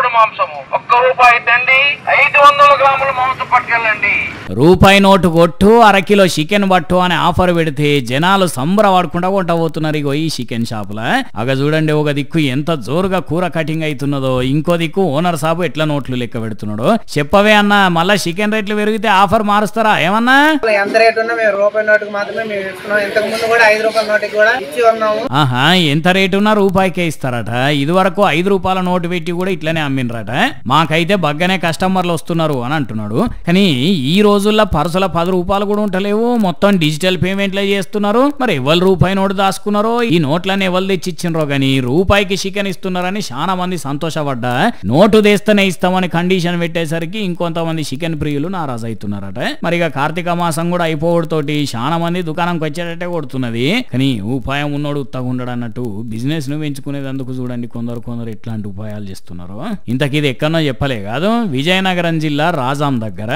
కోడి మాంసము ₹1 తండి 500 గ్రాముల మాంసం పట్టుకెళ్ళండి. రూపాయి నోటు కొట్టు అరకిలో చికెన్ పట్టు అనే ఆఫర్ పెడితే జనాలు సంబరపడకుండా కొంటబోతున్నారు. ఇగో ఈ చికెన్ షాపుల అగ చూడండి, ఒక దిక్కు ఎంత జోరుగా కూర కటింగ్ అవుతున్నదో, ఇంకో దిక్కు ఓనర్ సాబు ఎట్లా నోట్లు లెక్క పెడుతున్నాడో. చెప్పవే అన్న, మళ్ళా చికెన్ రేట్లు పెరిగితే ఆఫర్ మారుస్తారా ఏమన్నా? ఎంత రేట్ ఉన్నా మేము రూపాయి నోటుకు మాత్రమే మేము ఇస్తున్నాం. ఇంతకు ముందు కూడా ₹5 నోటుకి కూడా ఇచ్చి ఉన్నాము. ఆహా, ఎంత రేటు ఉన్నా రూపాయికే ఇస్తారట. ఇది వరకు ₹5 నోటు పెట్టి కూడా ఇట్లనే అమ్మినరట. మాకైతే బగ్గనే కస్టమర్లు వస్తున్నారు అని అంటున్నాడు. కానీ ఈ రోజుల్లో పర్సుల ₹10 కూడా ఉంటలేవు, మొత్తం డిజిటల్ పేమెంట్లే చేస్తున్నారు. మరి ఎవరు రూపాయి నోటు దాచుకున్నారో, ఈ నోట్లని ఎవరు తెచ్చిచ్చినరో గానీ రూపాయికి చికెన్ ఇస్తున్నారని చాలా మంది సంతోషపడ్డా, నోటు తెస్తేనే ఇస్తామని కండిషన్ పెట్టేసరికి ఇంకొంతమంది చికెన్ ప్రియులు నారాజు అవుతున్నారట. మరి ఇక కార్తీక మాసం కూడా అయిపోవడంతోటి చాలా మంది దుకాణంకి వచ్చేటట్టే కొడుతున్నది. కానీ ఉపాయం ఉన్నోడు ఉత్తగా ఉండడు అన్నట్టు బిజినెస్ ను పెంచుకునేందుకు చూడండి కొందరు ఎట్లాంటి ఉపాయాలు చేస్తున్నారో. ఇంతకీ ఇది ఎక్కడో చెప్పలే కాదు, విజయనగరం జిల్లా రాజాం దగ్గర